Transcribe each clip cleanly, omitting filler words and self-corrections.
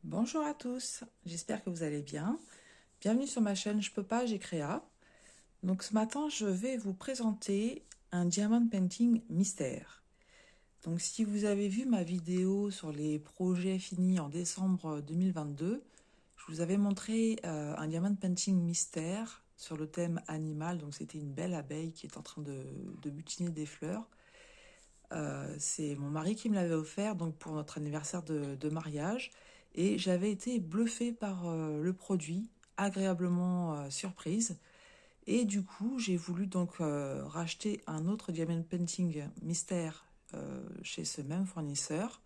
Bonjour à tous, j'espère que vous allez bien. Bienvenue sur ma chaîne Je peux pas, j'ai créa. Donc ce matin, je vais vous présenter un diamond painting mystère. Donc si vous avez vu ma vidéo sur les projets finis en décembre 2022, je vous avais montré un diamond painting mystère sur le thème animal. Donc c'était une belle abeille qui est en train de butiner des fleurs. C'est mon mari qui me l'avait offert donc pour notre anniversaire de mariage et j'avais été bluffée par le produit, agréablement surprise. Et du coup, j'ai voulu donc racheter un autre diamond painting mystère chez ce même fournisseur.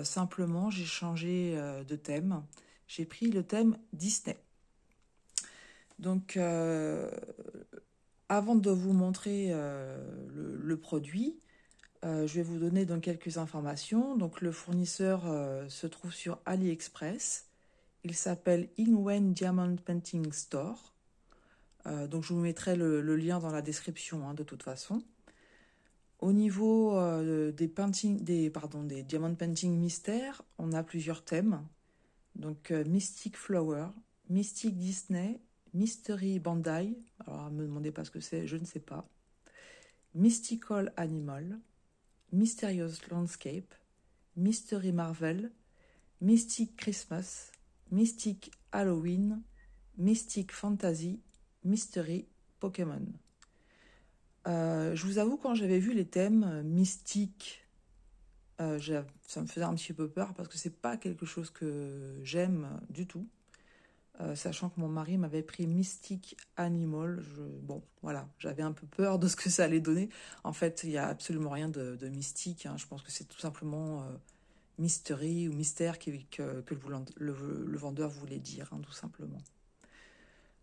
Simplement, j'ai changé de thème. J'ai pris le thème Disney. Donc, avant de vous montrer le produit, je vais vous donner donc quelques informations. Donc le fournisseur se trouve sur AliExpress. Il s'appelle Ingwen Diamond Painting Store. Donc je vous mettrai le lien dans la description de toute façon. Au niveau des Diamond Painting Mystère, on a plusieurs thèmes. Donc Mystic Flower, Mystic Disney, Mystery Bandai. Alors ne me demandez pas ce que c'est, je ne sais pas. Mystical Animal, Mysterious Landscape, Mystery Marvel, Mystic Christmas, Mystic Halloween, Mystic Fantasy, Mystery Pokémon. Je vous avoue, quand j'avais vu les thèmes mystiques, ça me faisait un petit peu peur parce que c'est pas quelque chose que j'aime du tout. Sachant que mon mari m'avait pris Mystic Animal, bon, voilà, j'avais un peu peur de ce que ça allait donner. En fait, il n'y a absolument rien de mystique. Je pense que c'est tout simplement mystery ou mystère que le vendeur voulait dire, tout simplement.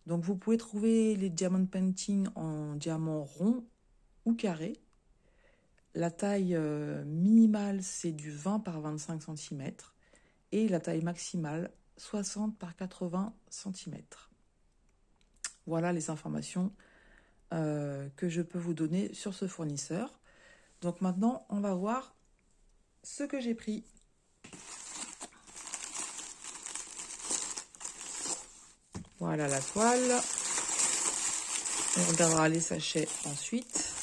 Donc, vous pouvez trouver les diamond painting en diamant rond ou carré. La taille minimale, c'est du 20 par 25 cm. Et la taille maximale, 60 par 80 cm. Voilà les informations que je peux vous donner sur ce fournisseur. Donc maintenant, on va voir ce que j'ai pris. Voilà la toile. On regardera les sachets ensuite.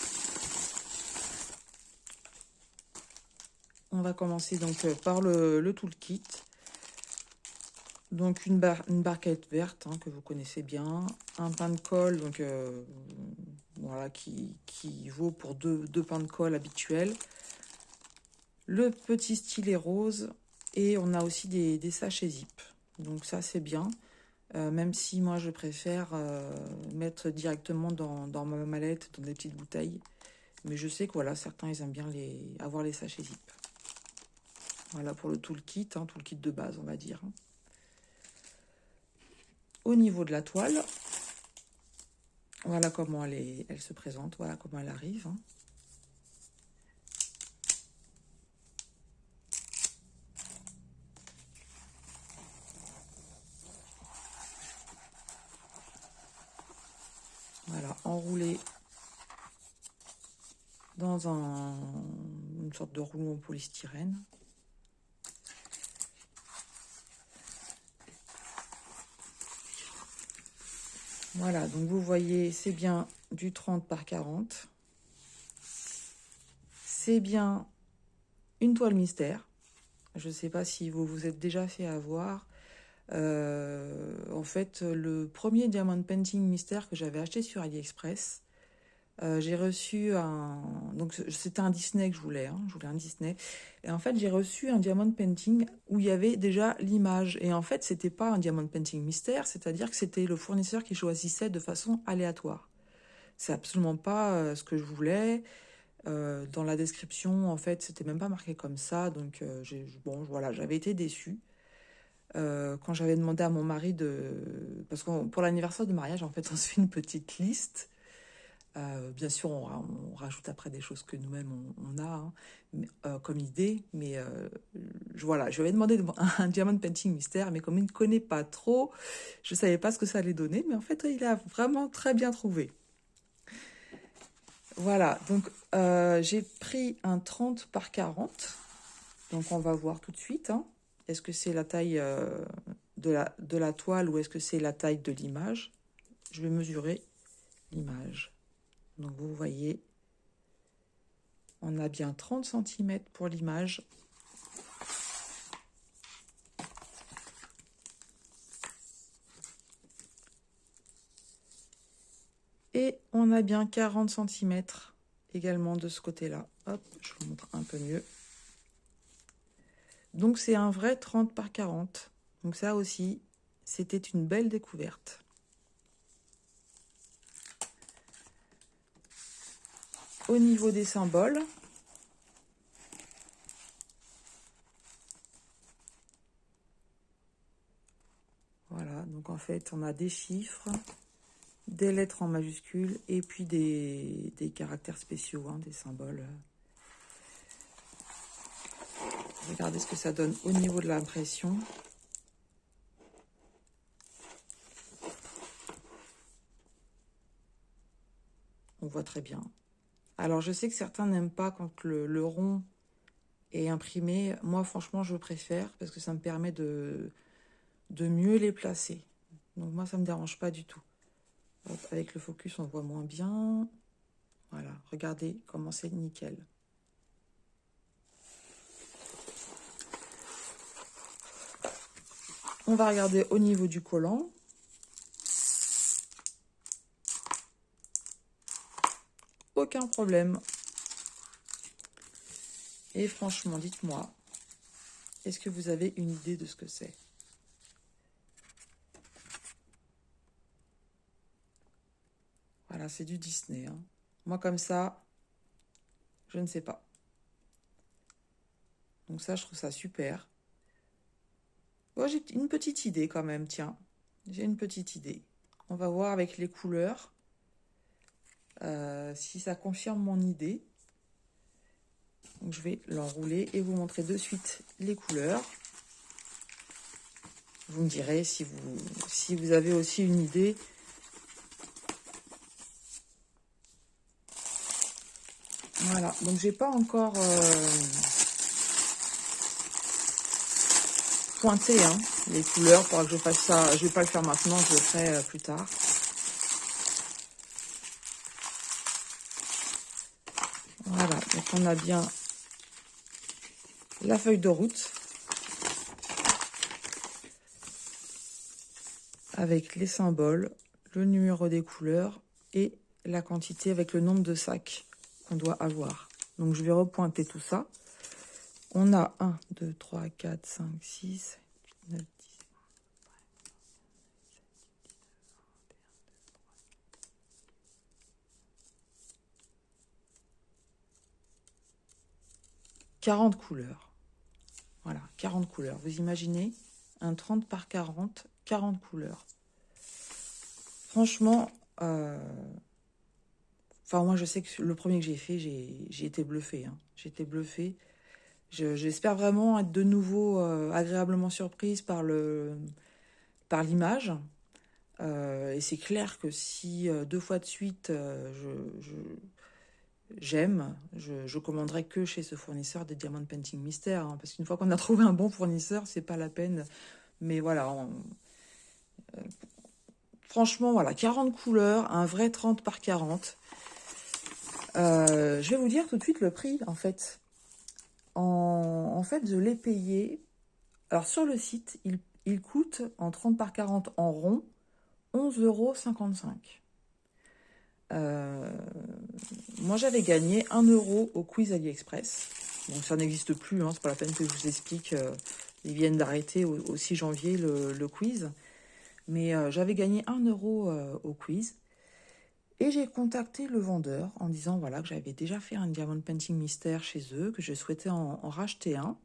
On va commencer donc par le toolkit. Donc une barquette verte que vous connaissez bien, un pain de colle donc voilà qui vaut pour deux pains de colle habituels, le petit stylet rose et on a aussi des sachets zip. Donc ça c'est bien, même si moi je préfère mettre directement dans ma mallette, dans des petites bouteilles. Mais je sais que voilà, certains ils aiment bien avoir les sachets zip. Voilà pour le toolkit, toolkit de base on va dire. Au niveau de la toile, voilà comment elle se présente, voilà comment elle arrive. Voilà, enroulée dans une sorte de rouleau en polystyrène. Voilà, donc vous voyez, c'est bien du 30 par 40. C'est bien une toile mystère. Je ne sais pas si vous vous êtes déjà fait avoir. En fait, le premier diamond painting mystère que j'avais acheté sur AliExpress, j'ai reçu donc c'était un Disney que je voulais un Disney. Et en fait, j'ai reçu un diamond painting où il y avait déjà l'image. Et en fait, c'était pas un diamond painting mystère, c'est-à-dire que c'était le fournisseur qui choisissait de façon aléatoire. C'est absolument pas ce que je voulais. Dans la description, en fait, c'était même pas marqué comme ça. Donc, bon, voilà, j'avais été déçue. Quand j'avais demandé à mon mari parce que pour l'anniversaire de mariage, en fait, on se fait une petite liste. Bien sûr, on rajoute après des choses que nous-mêmes on a comme idée, mais voilà, je lui avais demandé un diamond painting mystère, mais comme il ne connaît pas trop, je ne savais pas ce que ça allait donner, mais en fait, il a vraiment très bien trouvé. Voilà, donc j'ai pris un 30 par 40, donc on va voir tout de suite. Est-ce que c'est la taille de la toile ou est-ce que c'est la taille de l'image? Je vais mesurer l'image. Donc vous voyez, on a bien 30 cm pour l'image. Et on a bien 40 cm également de ce côté-là. Hop, je vous montre un peu mieux. Donc c'est un vrai 30 par 40. Donc ça aussi, c'était une belle découverte. Au niveau des symboles, voilà, donc en fait on a des chiffres, des lettres en majuscules et puis des caractères spéciaux, hein, des symboles. Regardez ce que ça donne au niveau de l'impression. On voit très bien. Alors je sais que certains n'aiment pas quand le rond est imprimé. Moi franchement je préfère parce que ça me permet de mieux les placer. Donc moi ça ne me dérange pas du tout. Hop, avec le focus on voit moins bien. Voilà, regardez comment c'est nickel. On va regarder au niveau du collant. Aucun problème. Et franchement, dites-moi, est-ce que vous avez une idée de ce que c'est? Voilà, c'est du Disney, hein. Moi, comme ça, je ne sais pas. Donc ça, je trouve ça super. Oh, j'ai une petite idée quand même, tiens. J'ai une petite idée. On va voir avec les couleurs si ça confirme mon idée. Donc, je vais l'enrouler et vous montrer de suite les couleurs. Vous me direz si vous avez aussi une idée. Voilà, donc j'ai pas encore pointé hein, les couleurs. Pour que je fasse ça, je vais pas le faire maintenant, je le ferai plus tard. Voilà, donc on a bien la feuille de route avec les symboles, le numéro des couleurs et la quantité avec le nombre de sacs qu'on doit avoir. Donc je vais repointer tout ça. On a 1, 2, 3, 4, 5, 6, 9, 10, 40 couleurs. Voilà, 40 couleurs. Vous imaginez un 30 par 40, 40 couleurs. Franchement, enfin moi je sais que le premier que j'ai fait, j'ai été bluffée. Hein. J'ai été bluffée. J'espère vraiment être de nouveau agréablement surprise par l'image. Et c'est clair que si 2 fois de suite j'aime, je commanderai que chez ce fournisseur des Diamond Painting Mystère, hein, parce qu'une fois qu'on a trouvé un bon fournisseur, c'est pas la peine. Mais voilà, franchement, voilà, 40 couleurs, un vrai 30 par 40. Je vais vous dire tout de suite le prix, en fait. En fait, je l'ai payé. Alors, sur le site, il coûte en 30 par 40 en rond 11,55 €. Moi, j'avais gagné 1 € au quiz AliExpress. Donc, ça n'existe plus, hein, c'est pas la peine que je vous explique. Ils viennent d'arrêter au 6 janvier le quiz. Mais j'avais gagné 1 € au quiz. Et j'ai contacté le vendeur en disant voilà, que j'avais déjà fait un Diamond Painting Mystère chez eux, que je souhaitais en racheter un.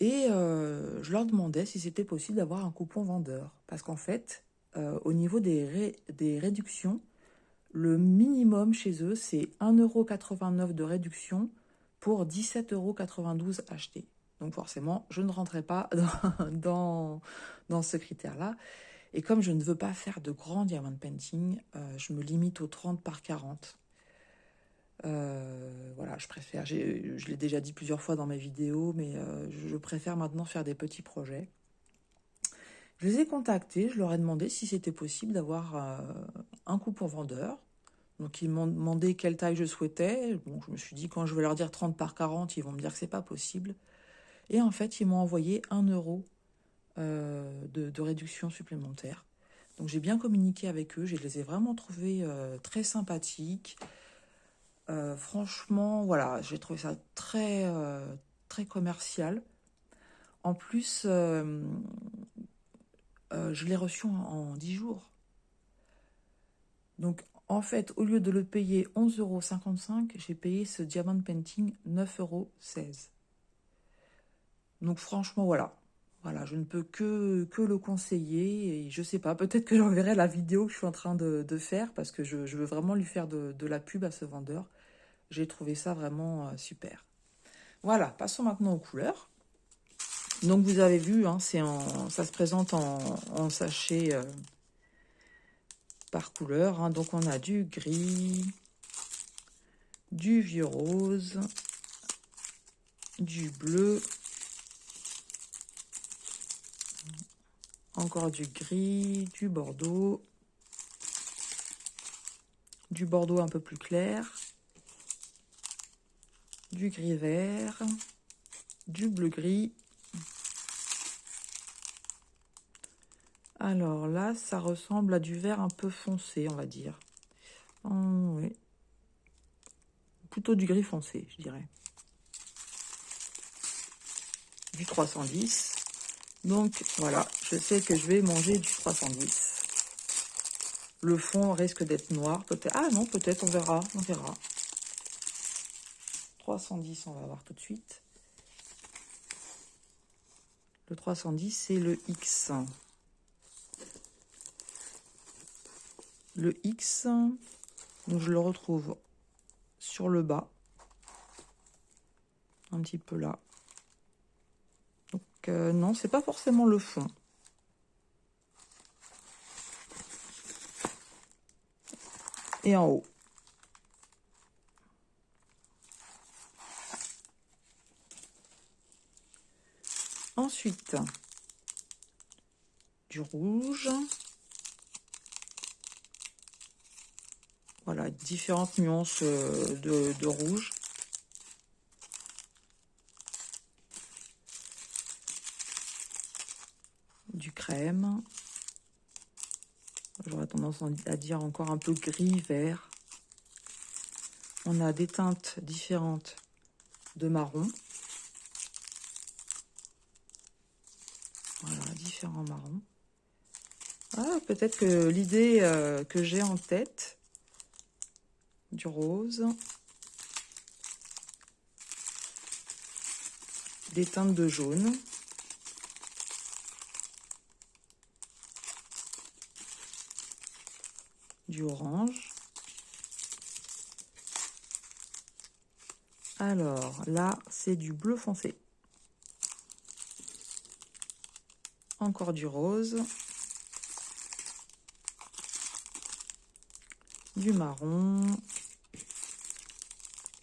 Et je leur demandais si c'était possible d'avoir un coupon vendeur. Parce qu'en fait, au niveau des réductions, le minimum chez eux, c'est 1,89 € de réduction pour 17,92 € achetés. Donc forcément, je ne rentrais pas dans ce critère-là. Et comme je ne veux pas faire de grands diamond painting, je me limite aux 30 par 40. Voilà, je préfère, je l'ai déjà dit plusieurs fois dans mes vidéos, mais je préfère maintenant faire des petits projets. Je les ai contactés, je leur ai demandé si c'était possible d'avoir un coupon vendeur. Donc ils m'ont demandé quelle taille je souhaitais. Bon, je me suis dit, quand je vais leur dire 30 par 40, ils vont me dire que c'est pas possible. Et en fait, ils m'ont envoyé 1 € de réduction supplémentaire. Donc j'ai bien communiqué avec eux, je les ai vraiment trouvés très sympathiques. Franchement, voilà, j'ai trouvé ça très commercial. En plus, je l'ai reçu en 10 jours. Donc, en fait, au lieu de le payer 11,55 €, j'ai payé ce Diamond Painting 9,16 €. Donc, franchement, voilà. Voilà, je ne peux que le conseiller. Et je sais pas, peut-être que j'enverrai la vidéo que je suis en train de faire parce que je veux vraiment lui faire de la pub à ce vendeur. J'ai trouvé ça vraiment super. Voilà, passons maintenant aux couleurs. Donc, vous avez vu, hein, ça se présente en sachet par couleur. Hein. Donc, on a du gris, du vieux rose, du bleu, encore du gris, du bordeaux un peu plus clair, du gris vert, du bleu gris. Alors là, ça ressemble à du vert un peu foncé, on va dire. Oui. Plutôt du gris foncé, je dirais. Du 310. Donc voilà, je sais que je vais manger du 310. Le fond risque d'être noir, peut-être. Ah non, peut-être, on verra, on verra. 310, on va voir tout de suite. Le 310, c'est le X. Le X, donc je le retrouve sur le bas, un petit peu là. Donc non, c'est pas forcément le fond. Et en haut. Ensuite, du rouge. Voilà, différentes nuances de rouge. Du crème. J'aurais tendance à dire encore un peu gris-vert. On a des teintes différentes de marron. Voilà, différents marrons. Ah, peut-être que l'idée que j'ai en tête, du rose, des teintes de jaune, du orange. Alors là, c'est du bleu foncé. Encore du rose. Du marron.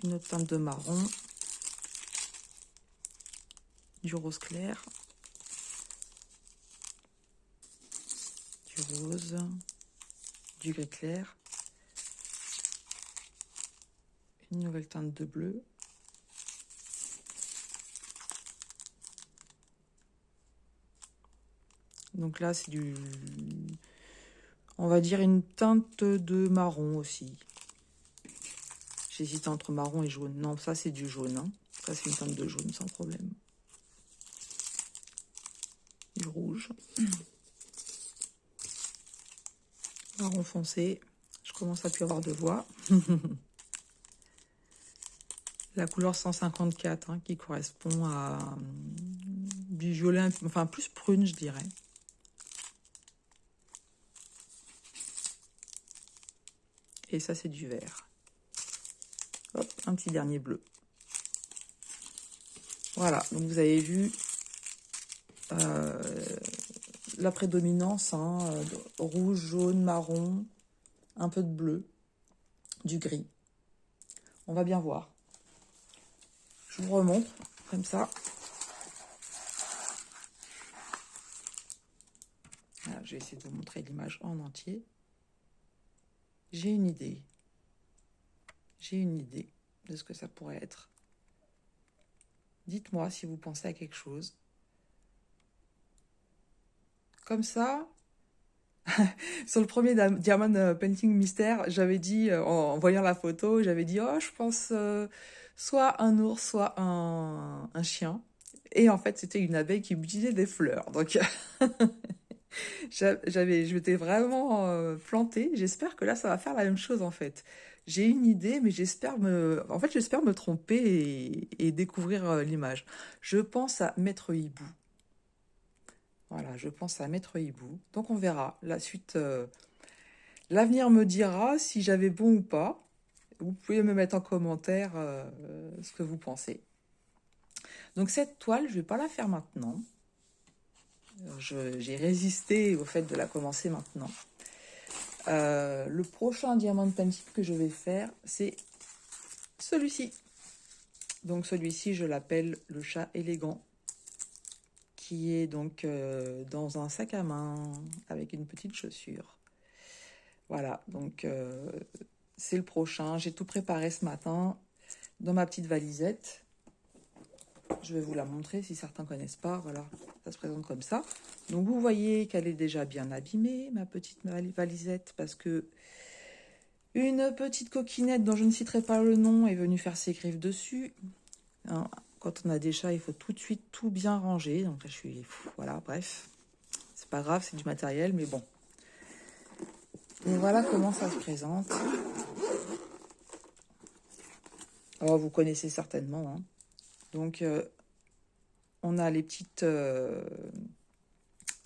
Une autre teinte de marron. Du rose clair. Du rose. Du gris clair. Une nouvelle teinte de bleu. Donc là, c'est du... on va dire une teinte de marron aussi. J'hésite entre marron et jaune. Non, ça, c'est du jaune. Hein. Ça, c'est une teinte de jaune, sans problème. Du rouge. Marron foncé. Je commence à plus avoir de voix. La couleur 154, hein, qui correspond à du violet, enfin plus prune, je dirais. Et ça, c'est du vert. Hop, un petit dernier bleu. Voilà, donc vous avez vu la prédominance, hein, rouge, jaune, marron, un peu de bleu, du gris. On va bien voir. Je vous remontre comme ça. Voilà, je vais essayer de vous montrer l'image en entier. J'ai une idée. J'ai une idée de ce que ça pourrait être. Dites-moi si vous pensez à quelque chose. Comme ça, sur le premier Diamond Painting Mystère, j'avais dit, en voyant la photo, j'avais dit, oh, je pense soit un ours, soit un chien. Et en fait, c'était une abeille qui utilisait des fleurs. Donc, je m'étais vraiment plantée. J'espère que là, ça va faire la même chose, en fait. J'ai une idée, mais j'espère me tromper et découvrir l'image. Je pense à Maître Hibou. Voilà, je pense à Maître Hibou. Donc, on verra. La suite, l'avenir me dira si j'avais bon ou pas. Vous pouvez me mettre en commentaire ce que vous pensez. Donc, cette toile, je ne vais pas la faire maintenant. J'ai résisté au fait de la commencer maintenant. Le prochain diamant painting que je vais faire, c'est celui-ci. Donc celui-ci, je l'appelle le chat élégant, qui est donc dans un sac à main avec une petite chaussure. Voilà, donc c'est le prochain. J'ai tout préparé ce matin dans ma petite valisette. Je vais vous la montrer si certains ne connaissent pas. Voilà, ça se présente comme ça. Donc vous voyez qu'elle est déjà bien abîmée, ma petite valisette, parce que une petite coquinette dont je ne citerai pas le nom est venue faire ses griffes dessus. Hein, quand on a des chats, il faut tout de suite tout bien ranger. Donc là, je suis... Voilà, bref. C'est pas grave, c'est du matériel, mais bon. Et voilà comment ça se présente. Oh, vous connaissez certainement. Hein. Donc, on a les petites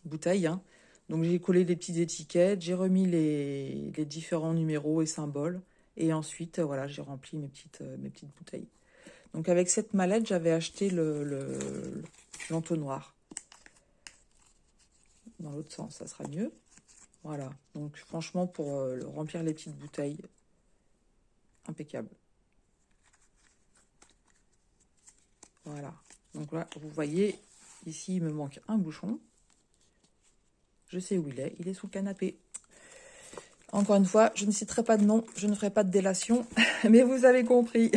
bouteilles. Hein. Donc, j'ai collé les petites étiquettes. J'ai remis les différents numéros et symboles. Et ensuite, voilà, j'ai rempli mes petites bouteilles. Donc, avec cette mallette, j'avais acheté l'entonnoir. Dans l'autre sens, ça sera mieux. Voilà. Donc, franchement, pour remplir les petites bouteilles, impeccable. Voilà. Donc là, vous voyez, ici, il me manque un bouchon. Je sais où il est sous le canapé. Encore une fois, je ne citerai pas de nom, je ne ferai pas de délation, mais vous avez compris.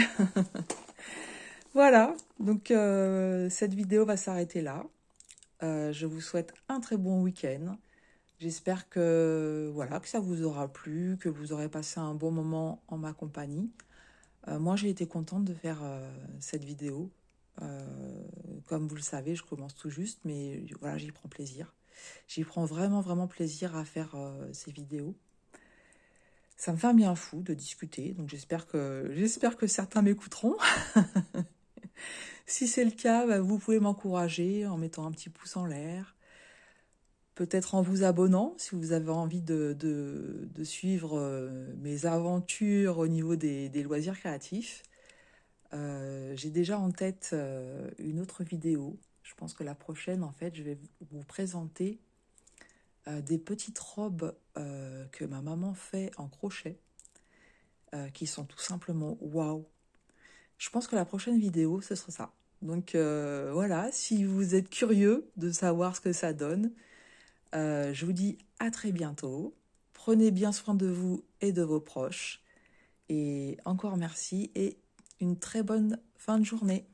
Voilà, donc cette vidéo va s'arrêter là. Je vous souhaite un très bon week-end. J'espère que, voilà, que ça vous aura plu, que vous aurez passé un bon moment en ma compagnie. Moi, j'ai été contente de faire cette vidéo. Comme vous le savez, je commence tout juste, mais voilà, j'y prends plaisir. J'y prends vraiment, vraiment plaisir à faire ces vidéos. Ça me fait un bien fou de discuter, donc j'espère que certains m'écouteront. Si c'est le cas, bah, vous pouvez m'encourager en mettant un petit pouce en l'air. Peut-être en vous abonnant, si vous avez envie de suivre mes aventures au niveau des loisirs créatifs. J'ai déjà en tête une autre vidéo. Je pense que la prochaine, en fait, je vais vous présenter des petites robes que ma maman fait en crochet, qui sont tout simplement waouh. Je pense que la prochaine vidéo, ce sera ça. Donc voilà, si vous êtes curieux de savoir ce que ça donne, je vous dis à très bientôt. Prenez bien soin de vous et de vos proches. Et encore merci et une très bonne fin de journée.